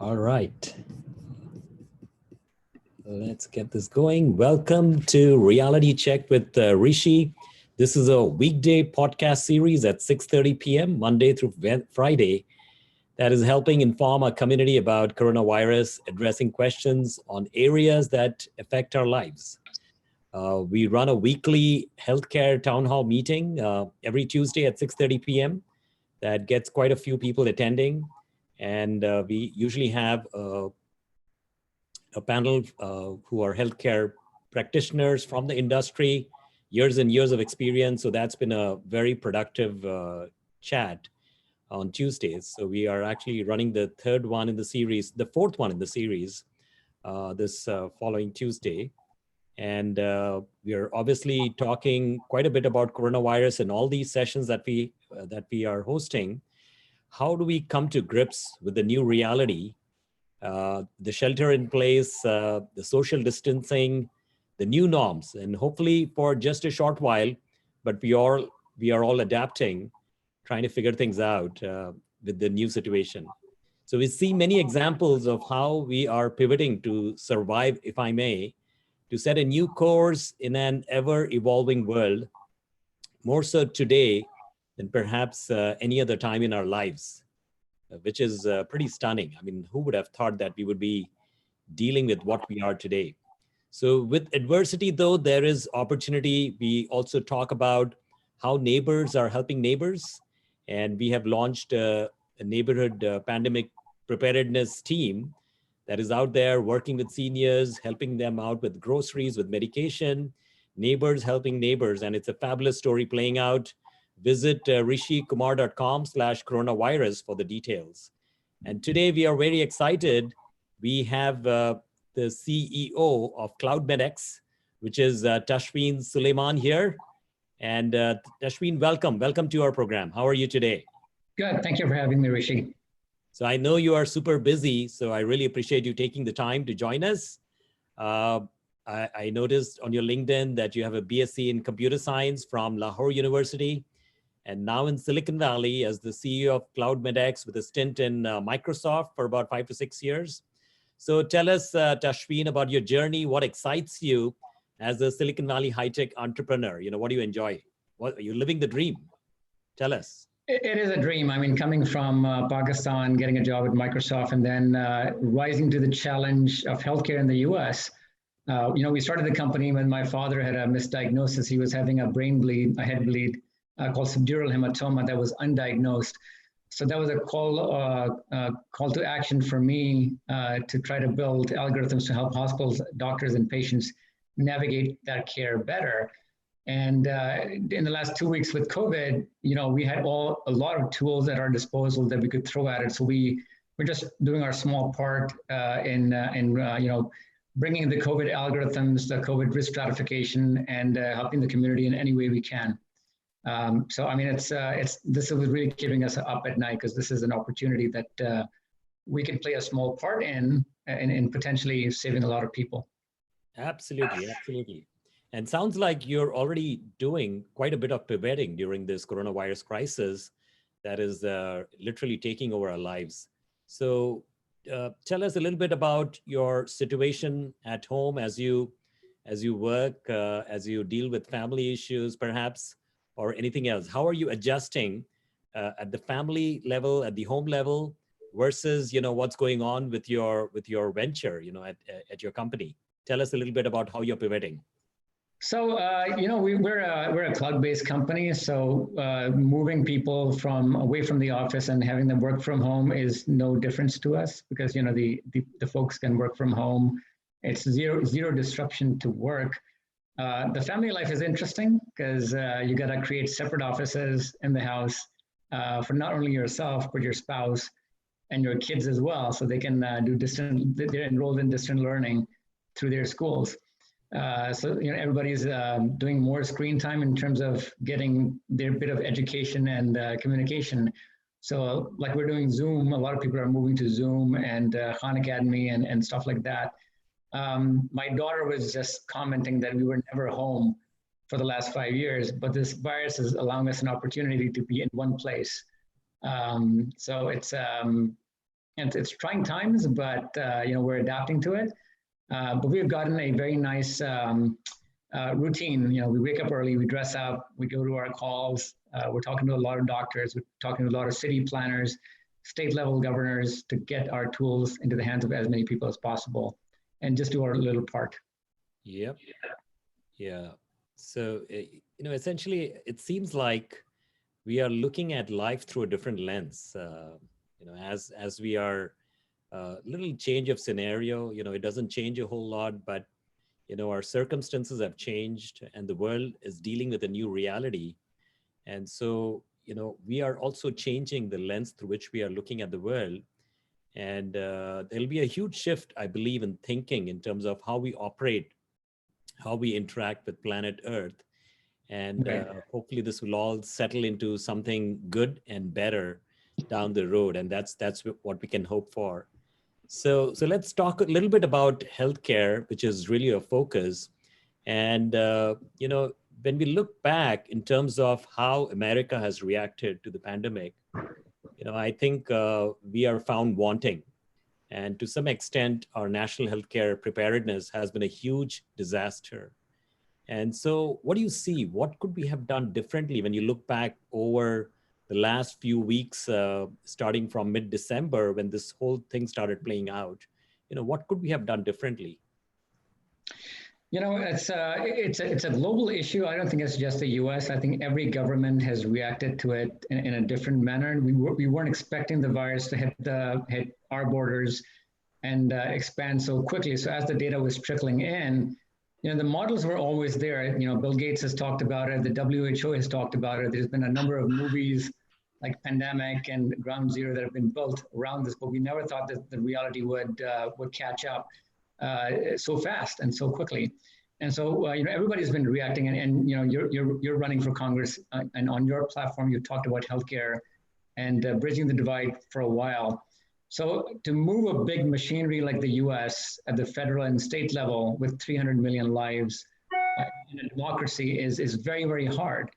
All right, let's get this going. Welcome to Reality Check with Rishi. This is a weekday podcast series at 6:30 p.m. Monday through Friday that is helping inform our community about coronavirus, addressing questions on areas that affect our lives. We run a weekly healthcare town hall meeting every Tuesday at 6:30 p.m. that gets quite a few people attending, and we usually have a panel who are healthcare practitioners from the industry, years and years of experience. So that's been a very productive chat on Tuesdays. So we are actually running the third one in the series, the fourth one in the series, this following Tuesday. And we are obviously talking quite a bit about coronavirus and all these sessions that we are hosting. How do we come to grips with the new reality, the shelter in place, the social distancing, the new norms, and hopefully for just a short while, but we are all adapting, trying to figure things out with the new situation. So we see many examples of how we are pivoting to survive, if I may, to set a new course in an ever evolving world, more so today than perhaps any other time in our lives, which is pretty stunning. I mean, who would have thought that we would be dealing with what we are today? So, with adversity, though, there is opportunity. We also talk about how neighbors are helping neighbors. And we have launched a neighborhood pandemic preparedness team that is out there working with seniors, helping them out with groceries, with medication, neighbors helping neighbors. And it's a fabulous story playing out. Visit rishikumar.com/coronavirus for the details. And today we are very excited. We have the CEO of CloudMedX, which is Tashween Suleiman here. And Tashween, welcome. Welcome to our program. How are you today? Good. Thank you for having me, Rishi. So I know you are super busy, so I really appreciate you taking the time to join us. Uh, I noticed on your LinkedIn that you have a BSc in computer science from Lahore University, and now in Silicon Valley as the CEO of CloudMedX with a stint in Microsoft for about 5 to 6 years. So tell us, Tashween, about your journey. What excites you as a Silicon Valley high-tech entrepreneur? What do you enjoy? What, you're living the dream. Tell us. It is a dream. I mean, coming from Pakistan, getting a job at Microsoft, and then rising to the challenge of healthcare in the US. We started the company when my father had a misdiagnosis. He was having a brain bleed, a head bleed called subdural hematoma that was undiagnosed. So that was a call to action for me to try to build algorithms to help hospitals, doctors, and patients navigate that care better. And in the last 2 weeks with COVID, we had a lot of tools at our disposal that we could throw at it. So we're just doing our small part in bringing the COVID algorithms, the COVID risk stratification, and helping the community in any way we can. So I mean, this was really keeping us up at night because this is an opportunity that we can play a small part in potentially saving a lot of people. Absolutely, absolutely. And sounds like you're already doing quite a bit of pivoting during this coronavirus crisis that is literally taking over our lives. So tell us a little bit about your situation at home as you work, as you deal with family issues, perhaps, or anything else. How are you adjusting at the family level, at the home level, versus what's going on with your venture, at your company? Tell us a little bit about how you're pivoting. So, we're a cloud-based company. So, moving people away from the office and having them work from home is no difference to us because the folks can work from home. It's zero disruption to work. The family life is interesting because you got to create separate offices in the house for not only yourself but your spouse and your kids as well, so they can do distant. They're enrolled in distant learning through their schools. So everybody's doing more screen time in terms of getting their bit of education and communication. So like we're doing Zoom, a lot of people are moving to Zoom and Khan Academy and stuff like that. My daughter was just commenting that we were never home for the last 5 years, but this virus is allowing us an opportunity to be in one place. So it's And it's trying times, but we're adapting to it. But we've gotten a very nice routine. We wake up early, we dress up, we go to our calls. We're talking to a lot of doctors, we're talking to a lot of city planners, state level governors to get our tools into the hands of as many people as possible and just do our little part. Yep. Yeah. So, essentially, it seems like we are looking at life through a different lens. As we are little change of scenario, it doesn't change a whole lot, but our circumstances have changed and the world is dealing with a new reality. And so, we are also changing the lens through which we are looking at the world. And there'll be a huge shift, I believe, in thinking in terms of how we operate, how we interact with planet Earth. And Right. hopefully this will all settle into something good and better down the road. And that's what we can hope for. So let's talk a little bit about healthcare, which is really a focus. And when we look back in terms of how America has reacted to the pandemic, I think we are found wanting. And to some extent, our national healthcare preparedness has been a huge disaster. And so, what do you see? What could we have done differently when you look back over the last few weeks, starting from mid-December when this whole thing started playing out? What could we have done differently? It's a global issue. I don't think it's just the U.S. I think every government has reacted to it in a different manner. We weren't expecting the virus to hit our borders and expand so quickly. So as the data was trickling in, the models were always there. Bill Gates has talked about it. The WHO has talked about it. There's been a number of movies like Pandemic and Ground Zero that have been built around this, but we never thought that the reality would catch up so fast and so quickly. And so, everybody's been reacting, and you're running for Congress, and on your platform, you talked about healthcare and bridging the divide for a while. So to move a big machinery like the U.S. at the federal and state level with 300 million lives in a democracy is very, very hard.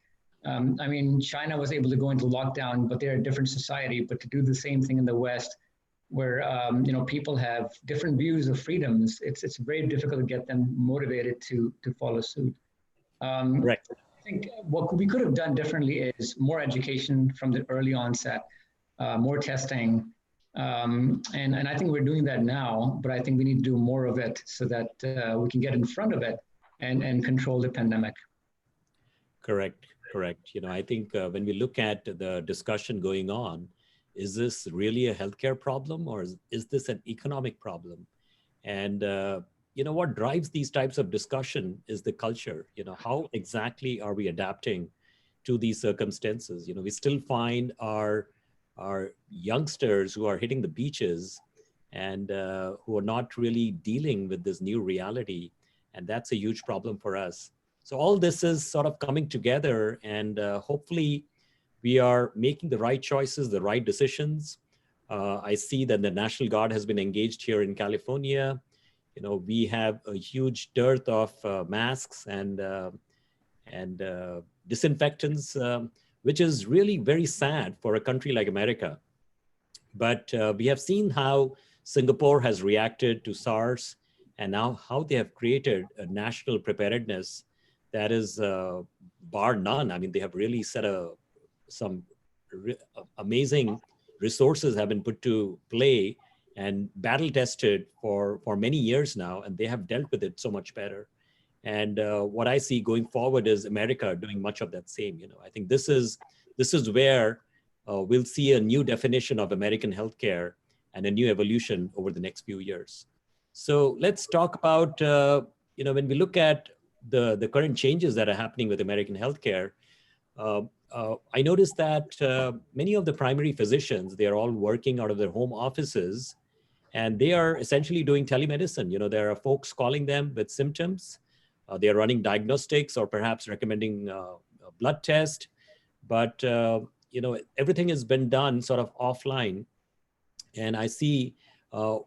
China was able to go into lockdown, but they're a different society. But to do the same thing in the West, where people have different views of freedoms, it's very difficult to get them motivated to follow suit. Right. I think what we could have done differently is more education from the early onset, more testing, and I think we're doing that now. But I think we need to do more of it so that we can get in front of it and control the pandemic. Correct. I think when we look at the discussion going on, is this really a healthcare problem or is this an economic problem? And what drives these types of discussion is the culture. How exactly are we adapting to these circumstances? We still find our youngsters who are hitting the beaches and who are not really dealing with this new reality. And that's a huge problem for us. So all this is sort of coming together, and hopefully we are making the right choices, the right decisions. I see that the National Guard has been engaged here in California. We have a huge dearth of masks and disinfectants, which is really very sad for a country like America. But we have seen how Singapore has reacted to SARS, and now how they have created a national preparedness that is bar none. They have really set some amazing resources have been put to play and battle tested for many years now, and they have dealt with it so much better. And what I see going forward is America doing much of that same. I think this is where we'll see a new definition of American healthcare and a new evolution over the next few years. So let's talk about when we look at the current changes that are happening with American healthcare. I noticed that many of the primary physicians, they are all working out of their home offices, and they are essentially doing telemedicine. There are folks calling them with symptoms. They are running diagnostics or perhaps recommending a blood test. But, everything has been done sort of offline. And I see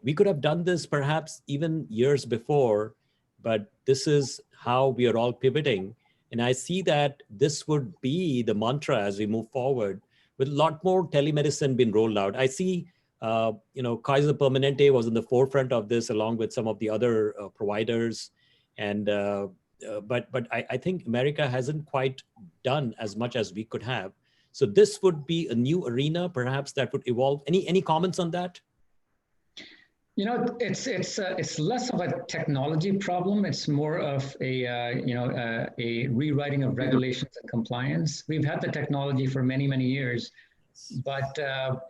we could have done this perhaps even years before, but this is how we are all pivoting. And I see that this would be the mantra as we move forward, with a lot more telemedicine being rolled out. I see Kaiser Permanente was in the forefront of this, along with some of the other providers. And but I think America hasn't quite done as much as we could have. So this would be a new arena, perhaps, that would evolve. Any comments on that? It's less of a technology problem. It's more of a rewriting of regulations and compliance. We've had the technology for many years, but up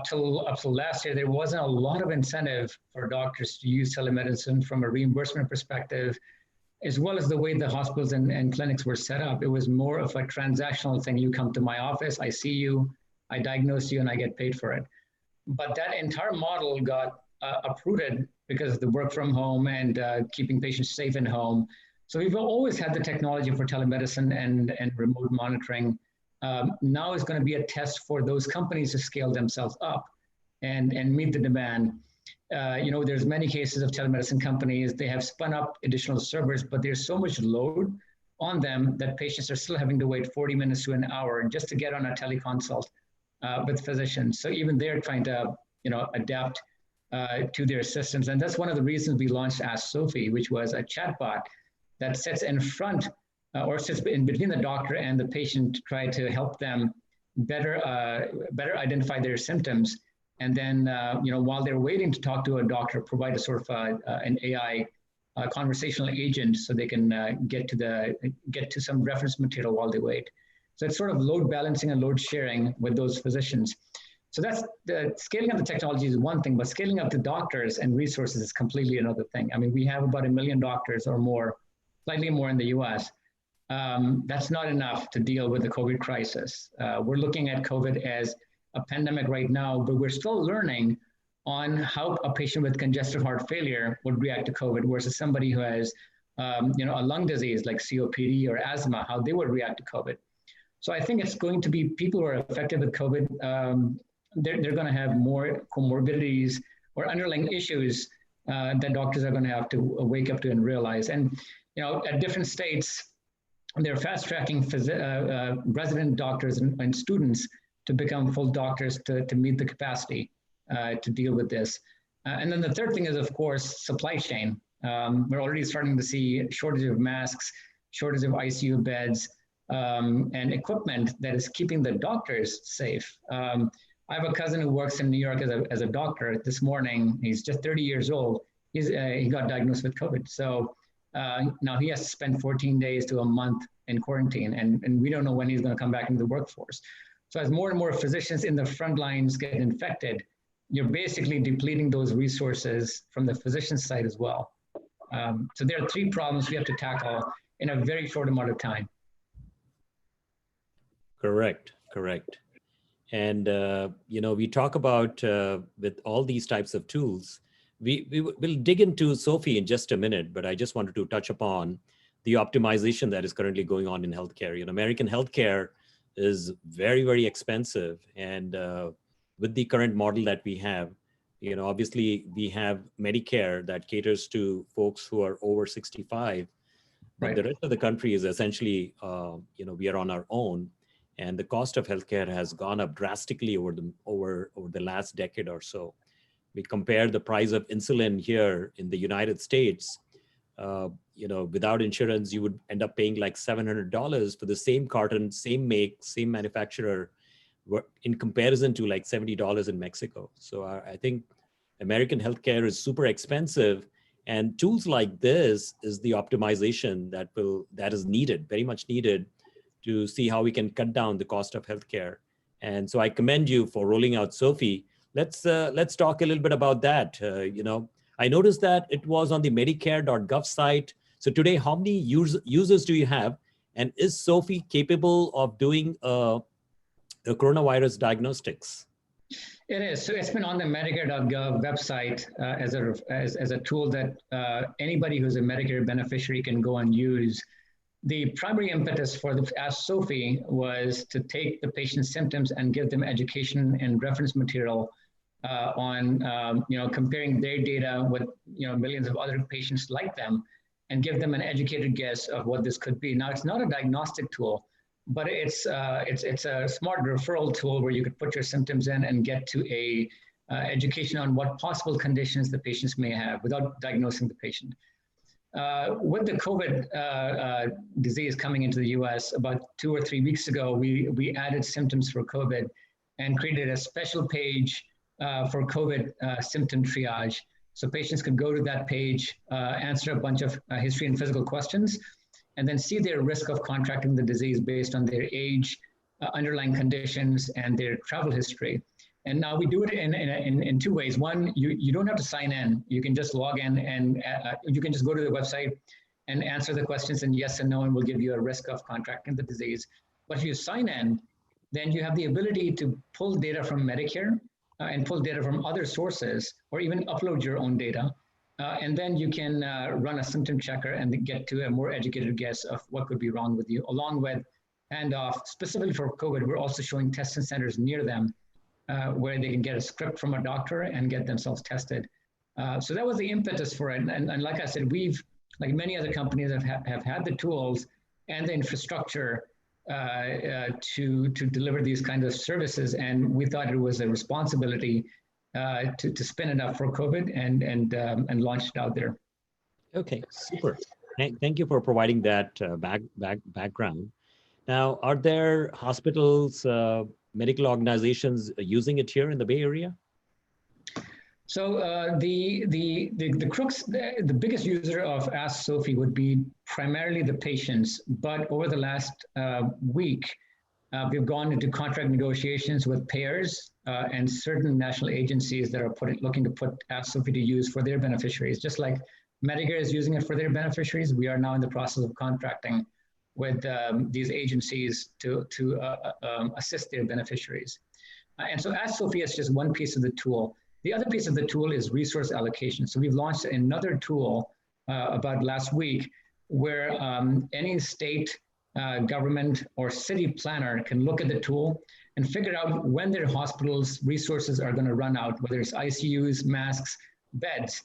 till last year, there wasn't a lot of incentive for doctors to use telemedicine from a reimbursement perspective, as well as the way the hospitals and clinics were set up. It was more of a transactional thing. You come to my office, I see you, I diagnose you, and I get paid for it. But that entire model got uprooted because of the work from home and keeping patients safe in home. So we've always had the technology for telemedicine and remote monitoring. Now is going to be a test for those companies to scale themselves up and meet the demand. There's many cases of telemedicine companies. They have spun up additional servers, but there's so much load on them that patients are still having to wait 40 minutes to an hour just to get on a teleconsult with physicians. So even they're trying to, adapt to their systems. And that's one of the reasons we launched Ask Sophie, which was a chatbot that sits in front or sits in between the doctor and the patient to try to help them better identify their symptoms. And then, while they're waiting to talk to a doctor, provide a sort of an AI conversational agent so they can get to some reference material while they wait. So it's sort of load balancing and load sharing with those physicians. So that's the scaling up the technology is one thing, but scaling up the doctors and resources is completely another thing. I mean, we have about 1 million doctors or more, slightly more in the US. That's not enough to deal with the COVID crisis. We're looking at COVID as a pandemic right now, but we're still learning on how a patient with congestive heart failure would react to COVID versus somebody who has, a lung disease like COPD or asthma, how they would react to COVID. So I think it's going to be people who are affected with COVID. They're going to have more comorbidities or underlying issues that doctors are going to have to wake up to and realize. And, at different states, they're fast tracking resident doctors and students to become full doctors to meet the capacity to deal with this. And then the third thing is, of course, supply chain. We're already starting to see shortage of masks, shortage of ICU beds, and equipment that is keeping the doctors safe. I have a cousin who works in New York as a doctor. This morning, he's just 30 years old. He got diagnosed with COVID. So now he has to spend 14 days to a month in quarantine, and we don't know when he's going to come back into the workforce. So as more and more physicians in the front lines get infected, you're basically depleting those resources from the physician side as well. So there are 3 problems we have to tackle in a very short amount of time. Correct. And, we talk about with all these types of tools, we'll dig into Sophie in just a minute, but I just wanted to touch upon the optimization that is currently going on in healthcare. American healthcare is very expensive. And with the current model that we have, obviously we have Medicare that caters to folks who are over 65, but the rest of the country is essentially, we are on our own. And the cost of healthcare has gone up drastically over the last decade or so. We compare the price of insulin here in the United States, without insurance, you would end up paying like $700 for the same carton, same make, same manufacturer, in comparison to like $70 in Mexico. So I think American healthcare is super expensive, and tools like this is the optimization that is needed, very much needed, to see how we can cut down the cost of healthcare. And so I commend you for rolling out Sophie. Let's talk a little bit about that. I noticed that it was on the Medicare.gov site. So today, how many users do you have? And is Sophie capable of doing a coronavirus diagnostics? It is. So it's been on the Medicare.gov website as a tool that anybody who's a Medicare beneficiary can go and use. The primary impetus for the Ask Sophie was to take the patient's symptoms and give them education and reference material on comparing their data with millions of other patients like them, and give them an educated guess of what this could be. Now, it's not a diagnostic tool, but it's a smart referral tool where you could put your symptoms in and get to a education on what possible conditions the patients may have without diagnosing the patient. With the COVID disease coming into the US about 2 or 3 weeks ago, we added symptoms for COVID and created a special page for COVID symptom triage. So patients could go to that page, answer a bunch of history and physical questions, and then see their risk of contracting the disease based on their age, underlying conditions, and their travel history. And now we do it in two ways. One, you don't have to sign in. You can just log in and you can just go to the website and answer the questions and yes and no, and we'll give you a risk of contracting the disease. But if you sign in, then you have the ability to pull data from Medicare and pull data from other sources, or even upload your own data. And then you can run a symptom checker and get to a more educated guess of what could be wrong with you, along with handoff. Specifically for COVID, we're also showing testing centers near them where they can get a script from a doctor and get themselves tested. So that was the impetus for it. And like I said, we've, like many other companies, have had the tools and the infrastructure to deliver these kinds of services. And we thought it was a responsibility to spin it up for COVID and launch it out there. Okay, super. Thank you for providing that background. Now, are there hospitals, medical organizations using it here in the Bay Area? So the crux, the biggest user of Ask Sophie would be primarily the patients. But over the last week, we've gone into contract negotiations with payers and certain national agencies that are looking to put Ask Sophie to use for their beneficiaries. Just like Medicare is using it for their beneficiaries, we are now in the process of contracting with these agencies to assist their beneficiaries. And so Ask Sophie is just one piece of the tool. The other piece of the tool is resource allocation. So we've launched another tool about last week where any state government or city planner can look at the tool and figure out when their hospitals' resources are going to run out, whether it's ICUs, masks, beds.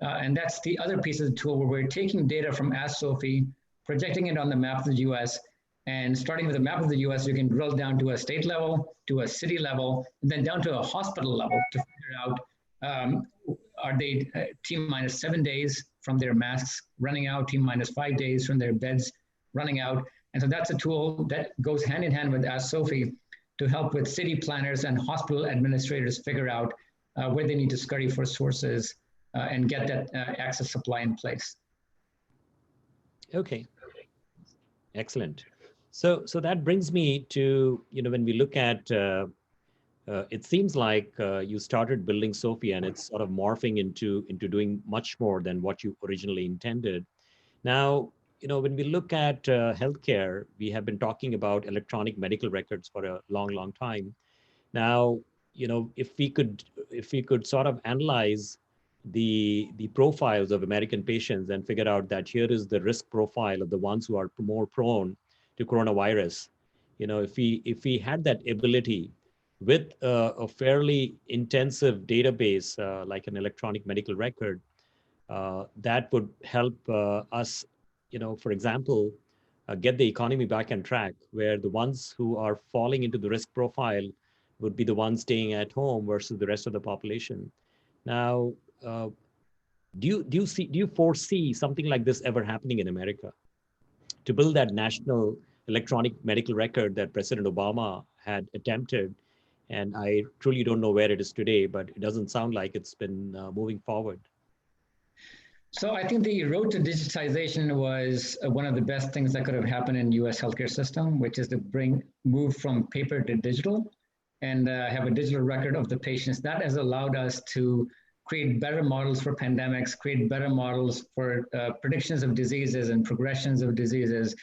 And that's the other piece of the tool where we're taking data from Ask Sophie, projecting it on the map of the US, and starting with the map of the US, you can drill down to a state level, to a city level, and then down to a hospital level to figure out, are they T-minus 7 days from their masks running out, T-minus 5 days from their beds running out. And so that's a tool that goes hand in hand with Ask Sophie to help with city planners and hospital administrators figure out where they need to scurry for sources and get that access supply in place. Okay, excellent. So that brings me to, when we look at, it seems like you started building Sophie and it's sort of morphing into doing much more than what you originally intended. Now, when we look at healthcare, we have been talking about electronic medical records for a long, long time. Now, if we could sort of analyze the profiles of American patients and figure out that here is the risk profile of the ones who are more prone to coronavirus. If we had that ability with a fairly intensive database like an electronic medical record, that would help us, for example, get the economy back on track, where the ones who are falling into the risk profile would be the ones staying at home versus the rest of the population. Now, do you foresee something like this ever happening in America, to build that national electronic medical record that President Obama had attempted? And I truly don't know where it is today, but it doesn't sound like it's been moving forward. So I think the road to digitization was one of the best things that could have happened in U.S. healthcare system, which is to move from paper to digital and have a digital record of the patients. That has allowed us to create better models for pandemics, create better models for predictions of diseases and progressions of diseases.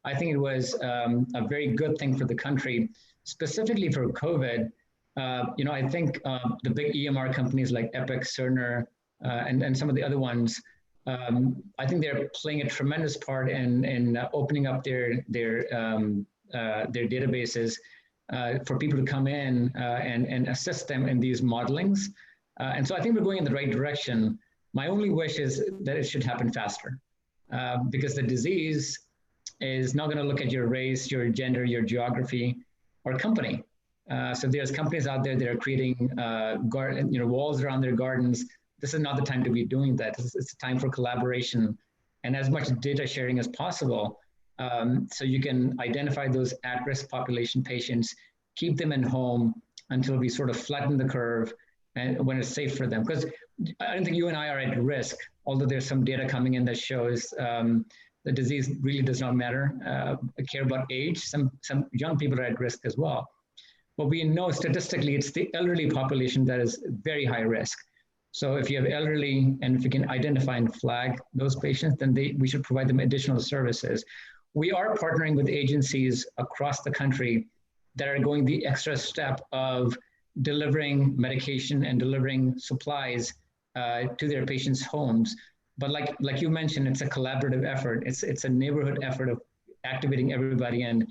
I think it was a very good thing for the country, specifically for COVID. I think the big EMR companies like Epic, Cerner, and some of the other ones, I think they're playing a tremendous part in opening up their databases for people to come in and assist them in these modelings. And so I think we're going in the right direction. My only wish is that it should happen faster because the disease is not going to look at your race, your gender, your geography, or company. So there's companies out there that are creating walls around their gardens. This is not the time to be doing that. It's a time for collaboration and as much data sharing as possible. So you can identify those at-risk population patients, keep them in home until we sort of flatten the curve and when it's safe for them. Because I don't think you and I are at risk, although there's some data coming in that shows the disease really does not matter, care about age. Some young people are at risk as well. But we know statistically it's the elderly population that is very high risk. So if you have elderly and if you can identify and flag those patients, then we should provide them additional services. We are partnering with agencies across the country that are going the extra step of delivering medication and delivering supplies to their patients' homes. But like you mentioned, it's a collaborative effort. It's a neighborhood effort of activating everybody and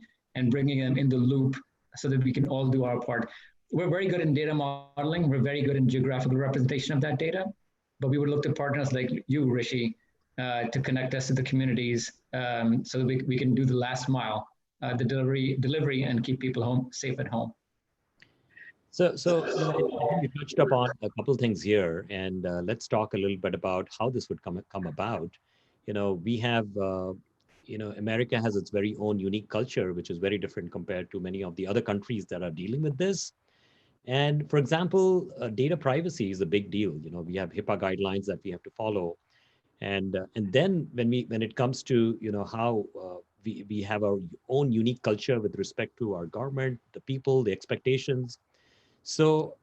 bringing them in the loop so that we can all do our part. We're very good in data modeling. We're very good in geographical representation of that data, but we would look to partners like you, Rishi, to connect us to the communities so that we can do the last mile, the delivery and keep people home safe at home. So I think you touched upon a couple of things here, and let's talk a little bit about how this would come about. We have, America has its very own unique culture, which is very different compared to many of the other countries that are dealing with this. And for example, data privacy is a big deal. We have HIPAA guidelines that we have to follow, and then when it comes to how we have our own unique culture with respect to our government, the people, the expectations. So,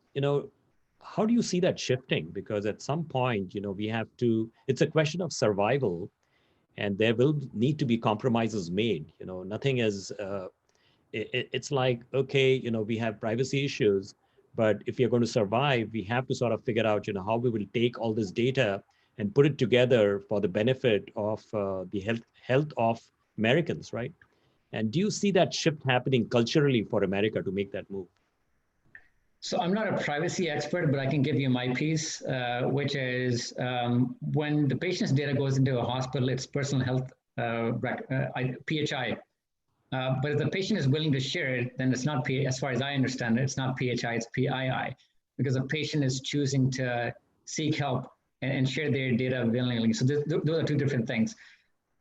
how do you see that shifting? Because at some point, we have to, it's a question of survival, and there will need to be compromises made. Nothing is, it's like, okay, we have privacy issues, but if you're going to survive, we have to sort of figure out, how we will take all this data and put it together for the benefit of the health of Americans, right? And do you see that shift happening culturally for America to make that move? So I'm not a privacy expert, but I can give you my piece, which is when the patient's data goes into a hospital, it's personal health PHI. But if the patient is willing to share it, then it's not as far as I understand it, it's not PHI, it's PII, because the patient is choosing to seek help and share their data willingly. So those are two different things.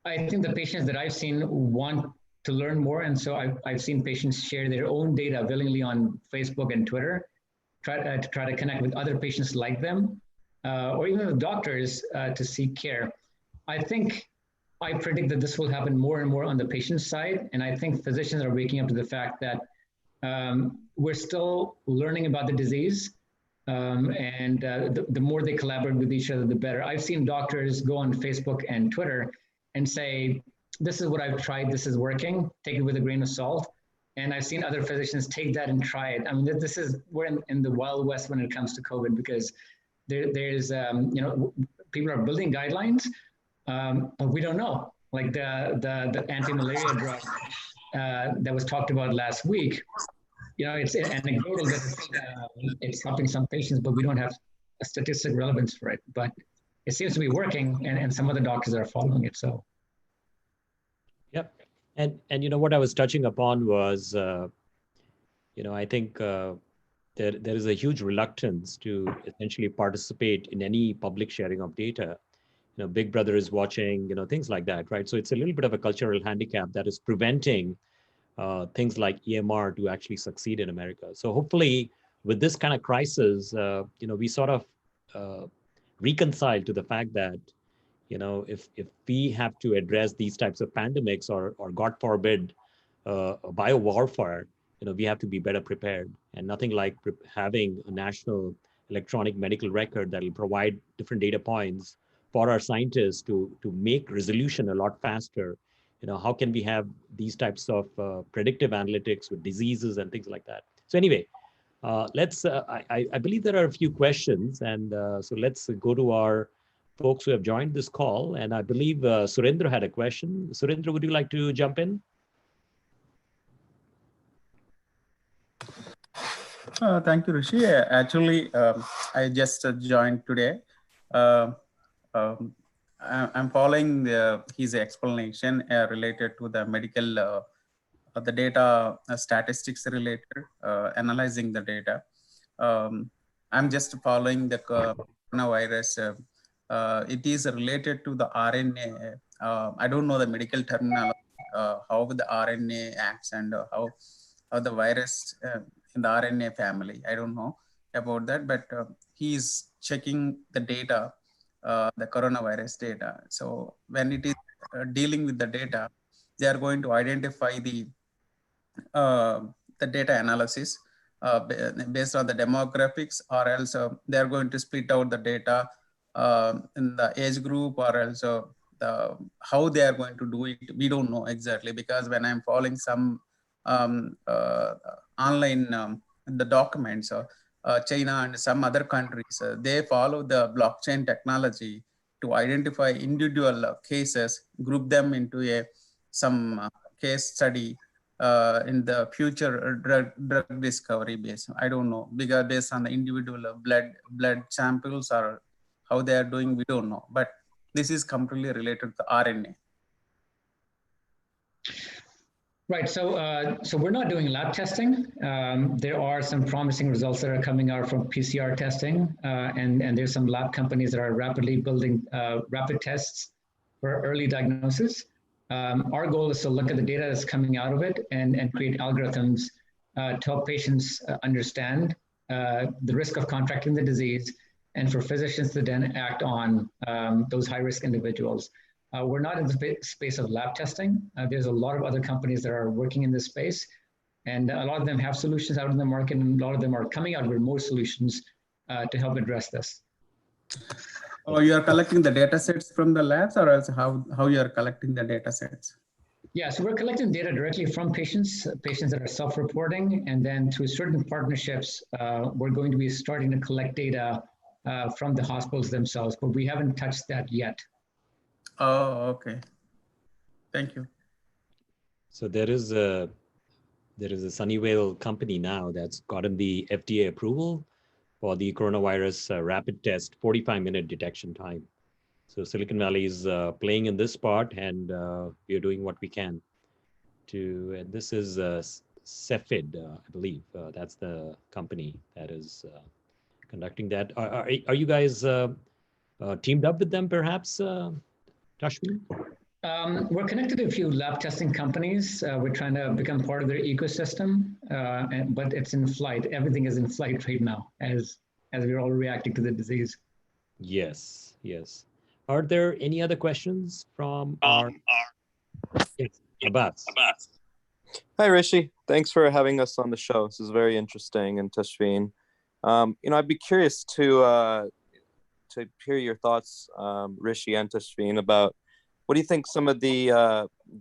I think the patients that I've seen want to learn more, and so I've seen patients share their own data willingly on Facebook and Twitter, to try to connect with other patients like them, or even with doctors to seek care. I predict that this will happen more and more on the patient side, and I think physicians are waking up to the fact that we're still learning about the disease, and the more they collaborate with each other, the better. I've seen doctors go on Facebook and Twitter and say, this is what I've tried, this is working, take it with a grain of salt. And I've seen other physicians take that and try it. I mean, we're in the Wild West when it comes to COVID, because there's, people are building guidelines, but we don't know. Like the anti-malaria drug that was talked about last week, it's anecdotal that it's helping some patients, but we don't have a statistic relevance for it. But it seems to be working, and some of the doctors are following it. So. Yep. And what I was touching upon was, I think there is a huge reluctance to essentially participate in any public sharing of data. Big Brother is watching, things like that, right? So it's a little bit of a cultural handicap that is preventing things like EMR to actually succeed in America. So hopefully, with this kind of crisis, we sort of reconcile to the fact that if we have to address these types of pandemics or God forbid, biowarfare, we have to be better prepared. And nothing like having a national electronic medical record that will provide different data points for our scientists to make resolution a lot faster. How can we have these types of predictive analytics with diseases and things like that? So anyway, let's. I believe there are a few questions, and so let's go to our folks who have joined this call. And I believe Surendra had a question. Surendra, would you like to jump in? Thank you, Rishi. Actually, I just joined today. I'm following his explanation related to the medical the data statistics related, analyzing the data. I'm just following the coronavirus. It is related to the RNA. I don't know the medical terminology, how the RNA acts and how the virus in the RNA family. I don't know about that, but he is checking the data, the coronavirus data. So when it is dealing with the data, they are going to identify uh, the data analysis based on the demographics, or else they are going to split out the data in the age group, or else how they are going to do it. We don't know exactly, because when I'm following some online the documents, China and some other countries, they follow the blockchain technology to identify individual cases, group them into some case study in the future drug discovery base. I don't know, because based on the individual blood samples or how they are doing, we don't know. But this is completely related to RNA. Right. So we're not doing lab testing. There are some promising results that are coming out from PCR testing, and there's some lab companies that are rapidly building rapid tests for early diagnosis. Our goal is to look at the data that's coming out of it and create algorithms to help patients understand the risk of contracting the disease, and for physicians to then act on those high-risk individuals. We're not in the space of lab testing. There's a lot of other companies that are working in this space, and a lot of them have solutions out in the market, and a lot of them are coming out with more solutions to help address this. Oh, you are collecting the data sets from the labs, or else how you are collecting the data sets? Yeah, so we're collecting data directly from patients that are self-reporting, and then through certain partnerships, we're going to be starting to collect data from the hospitals themselves, but we haven't touched that yet. Oh, okay. Thank you. So there is a Sunnyvale company now that's gotten the FDA approval for the coronavirus rapid test, 45-minute detection time. So Silicon Valley is playing in this part, and we are doing what we can to. And this is Cepheid, I believe. That's the company that is conducting that. Are you guys teamed up with them, perhaps, Tashmi? We're connected to a few lab testing companies. We're trying to become part of their ecosystem, but it's in flight. Everything is in flight right now as we're all reacting to the disease. Yes, yes. Are there any other questions from our... Yes, Abbas. Hi, Rishi. Thanks for having us on the show. This is very interesting. And Tashveen, I'd be curious to hear your thoughts, Rishi and Tashveen, about what do you think some of the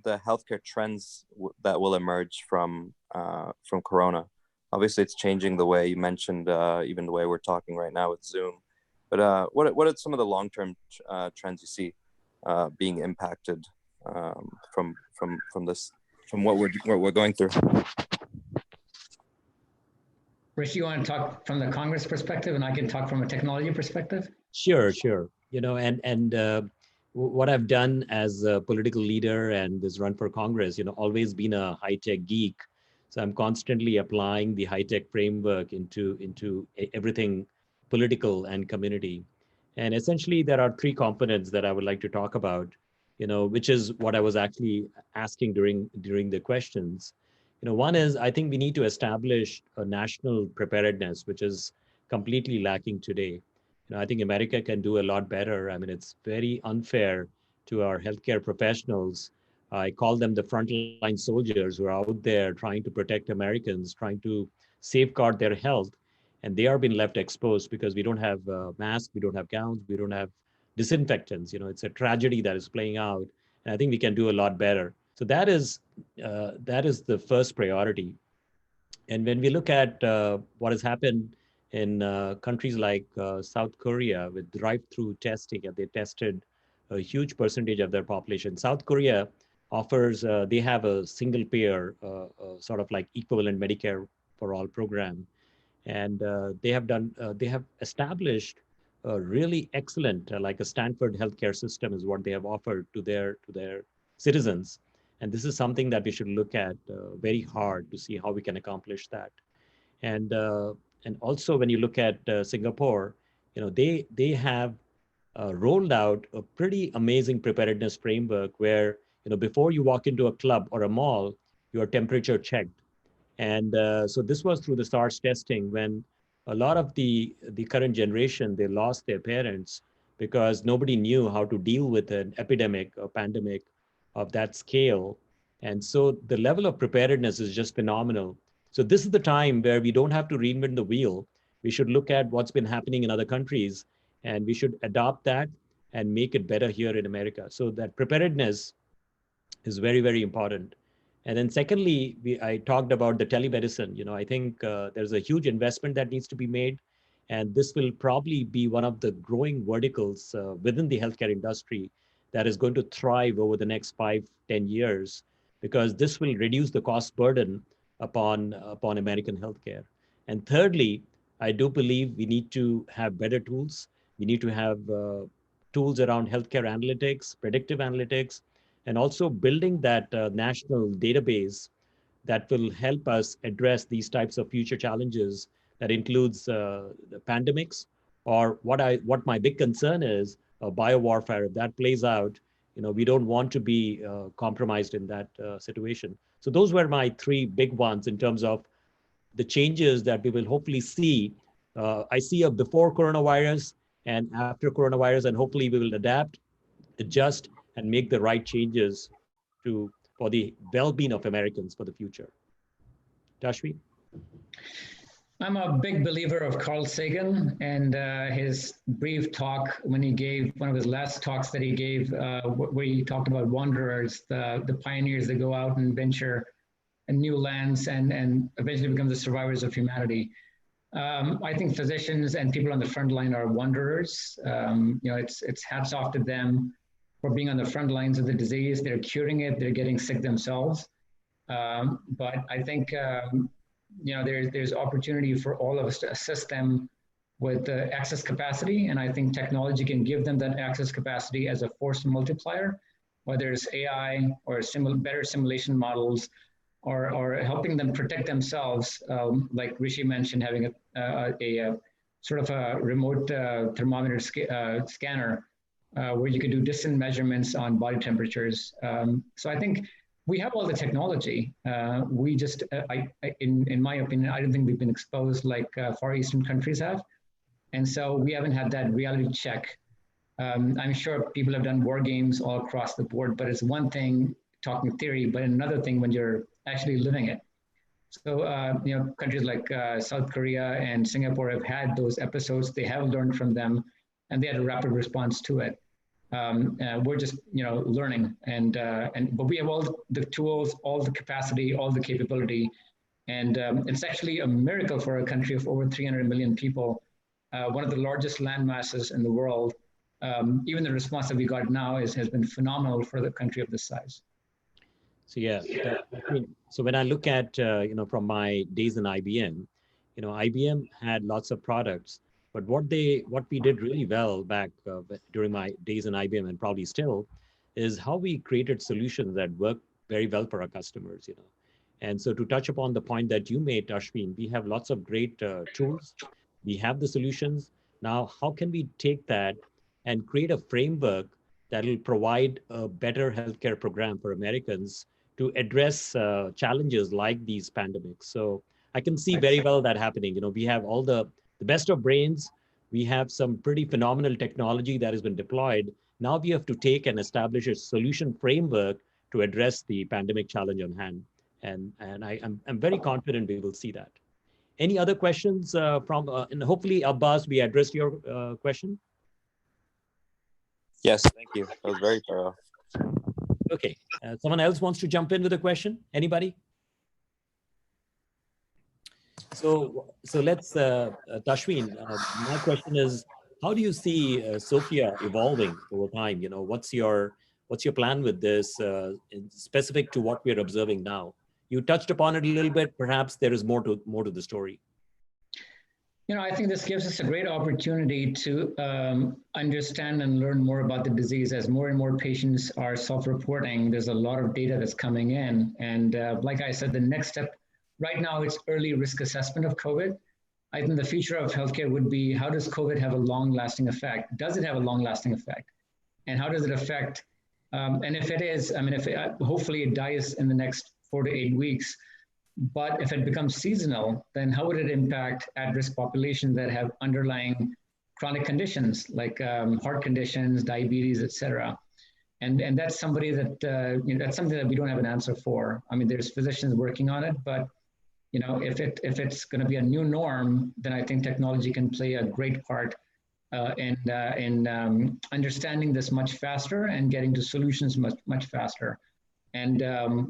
healthcare trends that will emerge from Corona? Obviously, it's changing the way you mentioned, even the way we're talking right now with Zoom. But what are some of the long-term trends you see being impacted from this, from what we're going through? Rishi, you want to talk from the Congress perspective, and I can talk from a technology perspective? Sure. And what I've done as a political leader and this run for Congress, always been a high-tech geek. So I'm constantly applying the high-tech framework into everything political and community. And essentially, there are three components that I would like to talk about, which is what I was actually asking during the questions. One is, I think we need to establish a national preparedness, which is completely lacking today. I think America can do a lot better. I mean, it's very unfair to our healthcare professionals. I call them the frontline soldiers who are out there trying to protect Americans, trying to safeguard their health. And they are being left exposed because we don't have masks, we don't have gowns, we don't have disinfectants. It's a tragedy that is playing out. And I think we can do a lot better. So that is the first priority. And when we look at what has happened in countries like South Korea with drive-through testing, and they tested a huge percentage of their population. South Korea offers, they have a single payer, sort of like equivalent Medicare for all program. And they have established a really excellent, like a Stanford healthcare system is what they have offered to their citizens. And this is something that we should look at very hard to see how we can accomplish that. And also when you look at Singapore, they have rolled out a pretty amazing preparedness framework where before you walk into a club or a mall, you are temperature checked. And so this was through the SARS testing when a lot of the current generation, they lost their parents because nobody knew how to deal with an epidemic or pandemic of that scale. And so the level of preparedness is just phenomenal. So this is the time where we don't have to reinvent the wheel. We should look at what's been happening in other countries and we should adopt that and make it better here in America. So that preparedness is very, very important. And then secondly, I talked about the telemedicine. I think there's a huge investment that needs to be made. And this will probably be one of the growing verticals within the healthcare industry that is going to thrive over the next 5, 10 years, because this will reduce the cost burden upon American healthcare. And thirdly, I do believe we need to have better tools. We need to have tools around healthcare analytics, predictive analytics, and also building that national database that will help us address these types of future challenges that includes the pandemics, or what my big concern is, biowarfare. If that plays out, we don't want to be compromised in that situation. So those were my three big ones in terms of the changes that we will hopefully see. I see a before coronavirus and after coronavirus, and hopefully we will adapt, adjust, and make the right changes for the well-being of Americans for the future. Tashvi? I'm a big believer of Carl Sagan and his brief talk when he gave one of his last talks that he gave, where he talked about wanderers, the pioneers that go out and venture in new lands and eventually become the survivors of humanity. I think physicians and people on the front line are wanderers. It's hats off to them for being on the front lines of the disease. They're curing it. They're getting sick themselves. But I think there's opportunity for all of us to assist them with the access capacity, and I think technology can give them that access capacity as a force multiplier, whether it's AI or better simulation models, or helping them protect themselves, like Rishi mentioned, having a sort of a remote thermometer scanner where you could do distant measurements on body temperatures. So I think we have all the technology. We just, in my opinion, I don't think we've been exposed like Far Eastern countries have. And so we haven't had that reality check. I'm sure people have done war games all across the board, but it's one thing talking theory, but another thing when you're actually living it. So, countries like South Korea and Singapore have had those episodes. They have learned from them, and they had a rapid response to it. We're just, learning, but we have all the tools, all the capacity, all the capability, and it's actually a miracle for a country of over 300 million people, one of the largest land masses in the world. Even the response that we got now has been phenomenal for the country of this size. So yeah, so when I look at from my days in IBM, IBM had lots of products, but what we did really well back during my days in IBM, and probably still, is how we created solutions that work very well for our customers. And so to touch upon the point that you made, Ashwin, we have lots of great tools. We have the solutions. Now, how can we take that and create a framework that will provide a better healthcare program for Americans to address challenges like these pandemics? So I can see very well that happening. We have all the best of brains. We have some pretty phenomenal technology that has been deployed. Now we have to take and establish a solution framework to address the pandemic challenge on hand. And I'm very confident we will see that. Any other questions and hopefully, Abbas, we addressed your question? Yes, thank you. That was very thorough. Okay. Someone else wants to jump in with a question? Anybody? So let's, Tashween, my question is, how do you see Sophia evolving over time? What's your plan with this, specific to what we're observing now? You touched upon it a little bit. Perhaps there is more to the story. I think this gives us a great opportunity to understand and learn more about the disease as more and more patients are self-reporting. There's a lot of data that's coming in. And like I said, the next step right now, it's early risk assessment of COVID. I think the future of healthcare would be, how does COVID have a long-lasting effect? Does it have a long-lasting effect? And how does it affect? And if it is, I mean, if it, hopefully it dies in the next 4 to 8 weeks, but if it becomes seasonal, then how would it impact at-risk populations that have underlying chronic conditions like heart conditions, diabetes, et cetera? And that's somebody that that's something that we don't have an answer for. I mean, there's physicians working on it, but if it's going to be a new norm, then I think technology can play a great part in understanding this much faster and getting to solutions much faster. And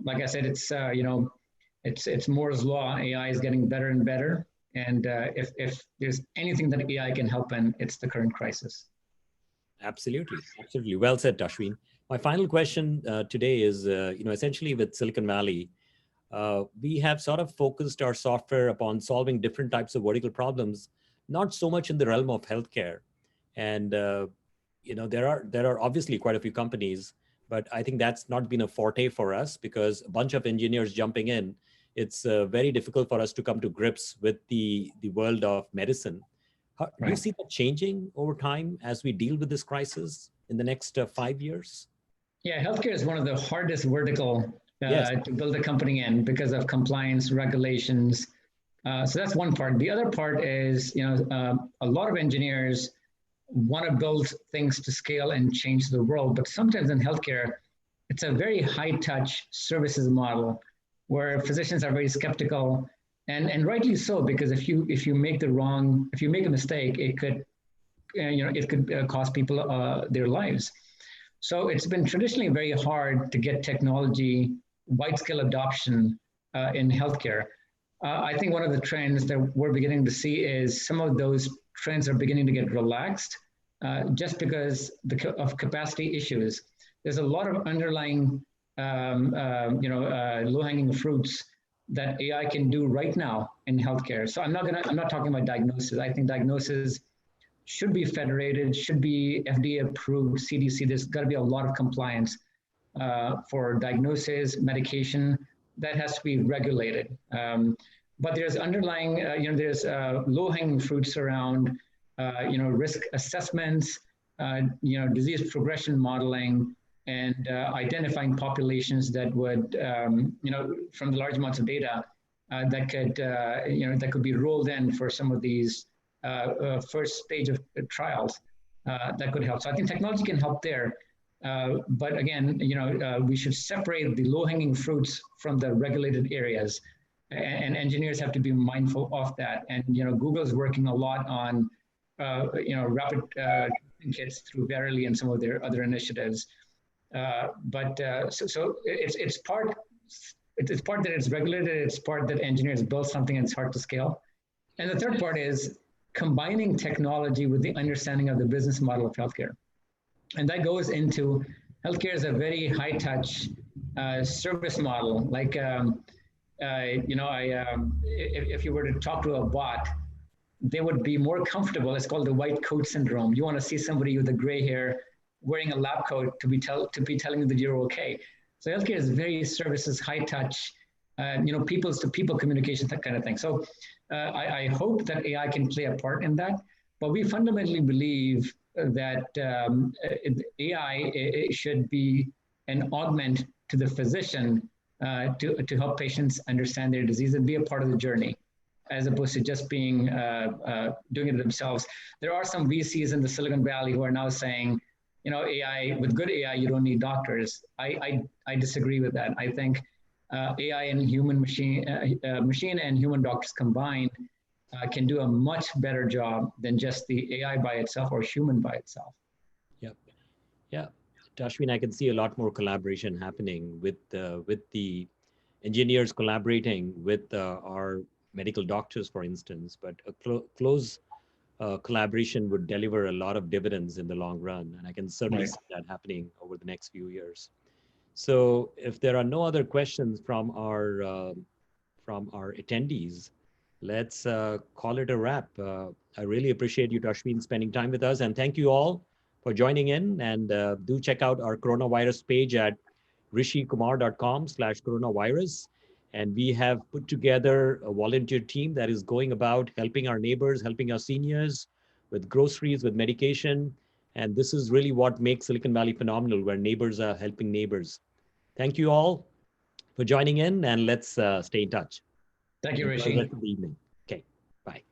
like I said, it's Moore's law. AI is getting better and better. And if there's anything that AI can help in, it's the current crisis. Absolutely. Absolutely. Well said, Tashween. My final question today is, essentially with Silicon Valley, we have sort of focused our software upon solving different types of vertical problems, not so much in the realm of healthcare. And, there are obviously quite a few companies, but I think that's not been a forte for us because a bunch of engineers jumping in, it's very difficult for us to come to grips with the world of medicine. Do you see that changing over time as we deal with this crisis in the next 5 years? Yeah, healthcare is one of the hardest vertical Yes. to build a company in because of compliance regulations. So that's one part. The other part is, a lot of engineers want to build things to scale and change the world, but sometimes in healthcare, it's a very high touch services model where physicians are very skeptical, and rightly so, because if you make a mistake, it could cost people their lives. So it's been traditionally very hard to get technology wide scale adoption in healthcare. I think one of the trends that we're beginning to see is some of those trends are beginning to get relaxed just because of capacity issues. There's a lot of underlying low-hanging fruits that AI can do right now in healthcare. So I'm not talking about diagnosis. I think diagnosis should be federated, should be FDA approved, CDC. There's got to be a lot of compliance for diagnosis, medication. That has to be regulated. But there's underlying, there's low-hanging fruits around, risk assessments, disease progression modeling, and identifying populations that would, from the large amounts of data that could be rolled in for some of these first stage of trials that could help. So I think technology can help there. But again, we should separate the low-hanging fruits from the regulated areas, and engineers have to be mindful of that. And Google is working a lot on rapid kits through Verily and some of their other initiatives. So it's part that it's regulated. It's part that engineers build something and it's hard to scale. And the third part is combining technology with the understanding of the business model of healthcare. And that goes into healthcare is a very high touch service model. Like, if you were to talk to a bot, they would be more comfortable. It's called the white coat syndrome. You want to see somebody with the gray hair wearing a lab coat to be telling you that you're okay. So healthcare is very services, high touch, people's to people communication, that kind of thing. So I hope that AI can play a part in that. But we fundamentally believe that AI should be an augment to the physician to help patients understand their disease and be a part of the journey, as opposed to just being doing it themselves. There are some VCs in the Silicon Valley who are now saying, AI, with good AI, you don't need doctors. I disagree with that. I think AI and machine and human doctors combined can do a much better job than just the AI by itself or human by itself. Yep. Yeah. Tashween, I can see a lot more collaboration happening with the engineers collaborating with our medical doctors, for instance, but a close collaboration would deliver a lot of dividends in the long run. And I can certainly see that happening over the next few years. So if there are no other questions from our attendees, let's call it a wrap. I really appreciate you, Tashveen, spending time with us. And thank you all for joining in. And do check out our coronavirus page at rishikumar.com/coronavirus. And we have put together a volunteer team that is going about helping our neighbors, helping our seniors with groceries, with medication. And this is really what makes Silicon Valley phenomenal, where neighbors are helping neighbors. Thank you all for joining in, and let's stay in touch. Thank you, Enjoy the Rishi. rest of the evening. Okay, bye.